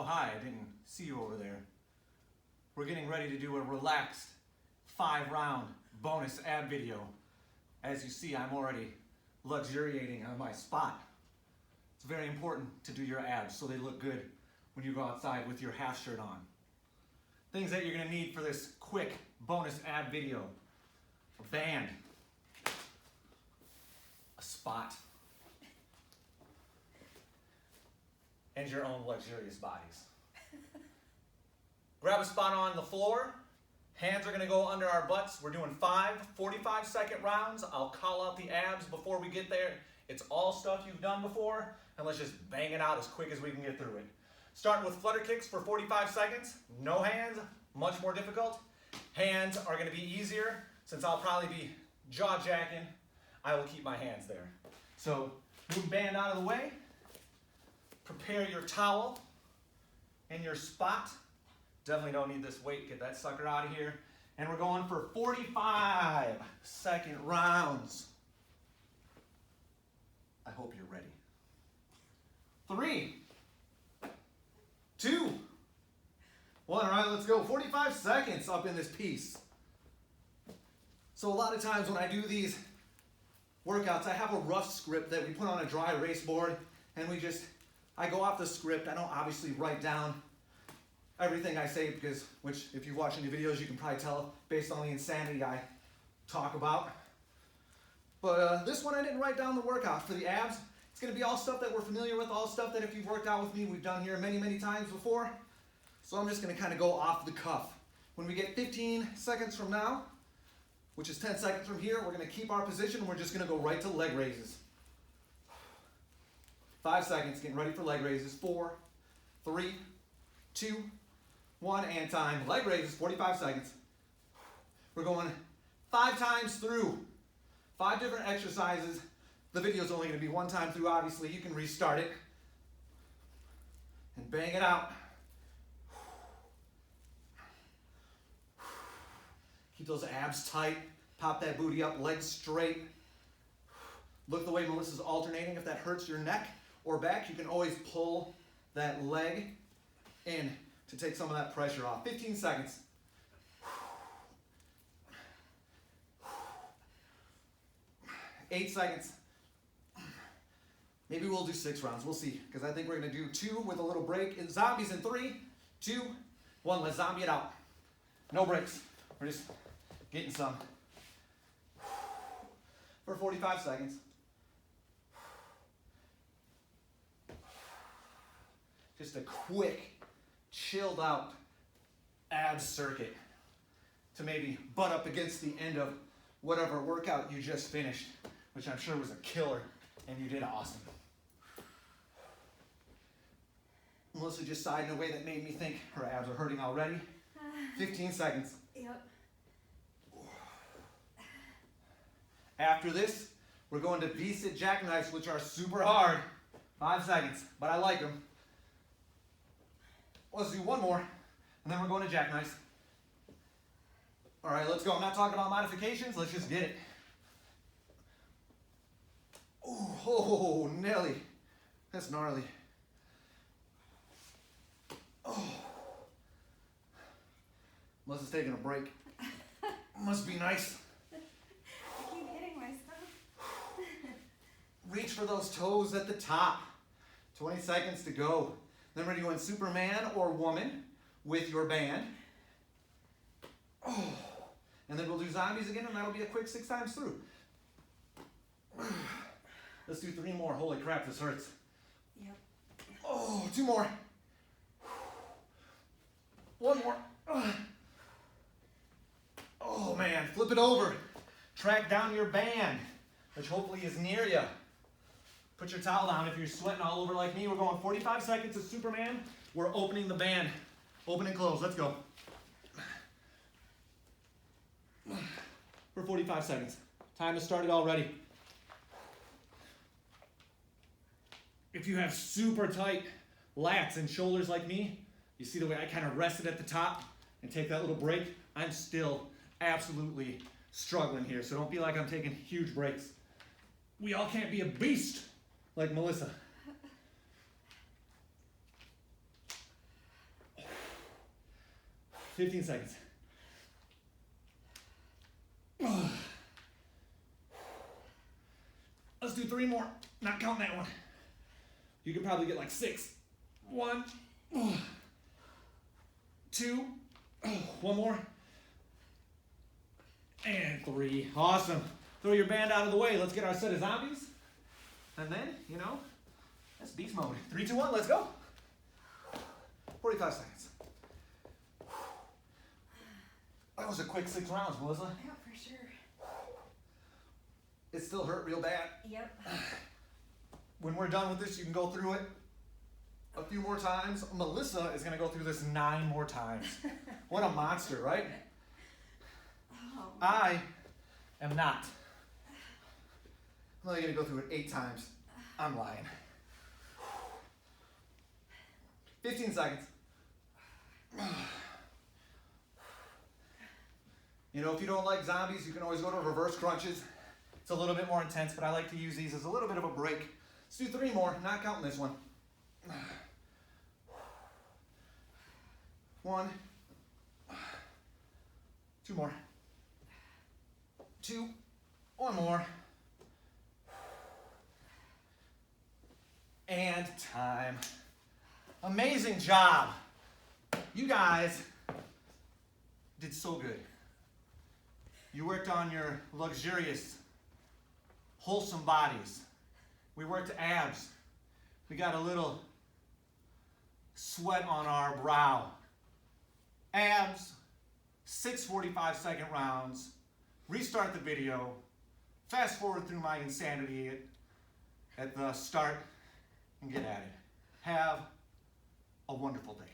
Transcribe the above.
hi, I didn't see you over there. We're getting ready to do a relaxed 5-round bonus ab video. As you see, I'm already luxuriating on my spot. It's very important to do your abs so they look good when you go outside with your half shirt on. Things that you're gonna need for this quick bonus ab video: a band, a spot, and your own luxurious bodies. Grab a spot on the floor. Hands are gonna go under our butts. We're doing 5 45-second rounds. I'll call out the abs before we get there. It's all stuff you've done before, and let's just bang it out as quick as we can get through it. Starting with flutter kicks for 45 seconds. No hands, much more difficult. Hands are gonna be easier. Since I'll probably be jaw jacking, I will keep my hands there. So move band out of the way. Prepare your towel and your spot. Definitely don't need this weight. Get that sucker out of here. And we're going for 45-second rounds. I hope you're ready. 3, 2, 1. All right, let's go. 45 seconds up in this piece. So a lot of times when I do these workouts, I have a rough script that we put on a dry erase board, and I go off the script. I don't obviously write down everything I say because, which if you've watched any videos, you can probably tell based on the insanity I talk about. But this one I didn't write down the workout. For the abs, it's gonna be all stuff that we're familiar with, all stuff that if you've worked out with me, we've done here many, many times before. So I'm just gonna kind of go off the cuff. When we get 15 seconds from now, which is 10 seconds from here, we're gonna keep our position. We're just gonna go right to leg raises. 5 seconds, getting ready for leg raises. 4, 3, 2, 1, and time. Leg raises, 45 seconds. We're going 5 times through. 5 different exercises. The video is only going to be 1 time through, obviously. You can restart it. And bang it out. Keep those abs tight. Pop that booty up, legs straight. Look the way Melissa's alternating. If that hurts your neck or back, you can always pull that leg in to take some of that pressure off. 15 seconds. 8 seconds. Maybe we'll do 6 rounds. We'll see. Because I think we're going to do 2 with a little break. Zombies in 3, 2, 1. Let's zombie it out. No breaks. We're just getting some. For 45 seconds. Just a quick, chilled out abs circuit to maybe butt up against the end of whatever workout you just finished, which I'm sure was a killer, and you did awesome. Melissa just sighed in a way that made me think her abs are hurting already. 15 seconds. Yep. After this, we're going to V-sit jackknives, which are super hard. 5 seconds, but I like them. Let's do 1 more, and then we're going to jackknives. All right, let's go. I'm not talking about modifications. Let's just get it. Ooh, oh, Nelly. That's gnarly. Oh. Melissa's taking a break. Must be nice. I keep hitting myself. Reach for those toes at the top. 20 seconds to go. Then we're doing Superman or woman with your band. Oh. And then we'll do zombies again, and that'll be a quick 6 times through. Let's do 3 more. Holy crap, this hurts. Yep. Oh, 2 more. 1 more. Oh man, flip it over. Track down your band, which hopefully is near you. Put your towel down if you're sweating all over like me. We're going 45 seconds of Superman. We're opening the band. Open and close. Let's go. For 45 seconds. Time has started already. If you have super tight lats and shoulders like me, you see the way I kind of rested at the top and take that little break? I'm still absolutely struggling here, so don't feel like I'm taking huge breaks. We all can't be a beast like Melissa. 15 seconds. Let's do 3 more. Not counting that one. You can probably get like 6. 1, 2, 1 more, and 3. Awesome. Throw your band out of the way. Let's get our set of zombies. And then, that's beast mode. 3, 2, 1, let's go. 45 seconds. That was a quick 6 rounds, Melissa. Yeah, for sure. It still hurt real bad. Yep. When we're done with this, you can go through it a few more times. Melissa is going to go through this 9 more times. What a monster, right? Oh. I am not. I'm only going to go through it 8 times. I'm lying. 15 seconds. If you don't like zombies, you can always go to reverse crunches. It's a little bit more intense, but I like to use these as a little bit of a break. Let's do 3 more, not counting this one. 1, 2 more, 2, 1 more, and time. Amazing job. You guys did so good. You worked on your luxurious, wholesome bodies. We worked abs. We got a little sweat on our brow. Abs, 6 45-second rounds. Restart the video. Fast forward through my insanity at the start and get at it. Have a wonderful day.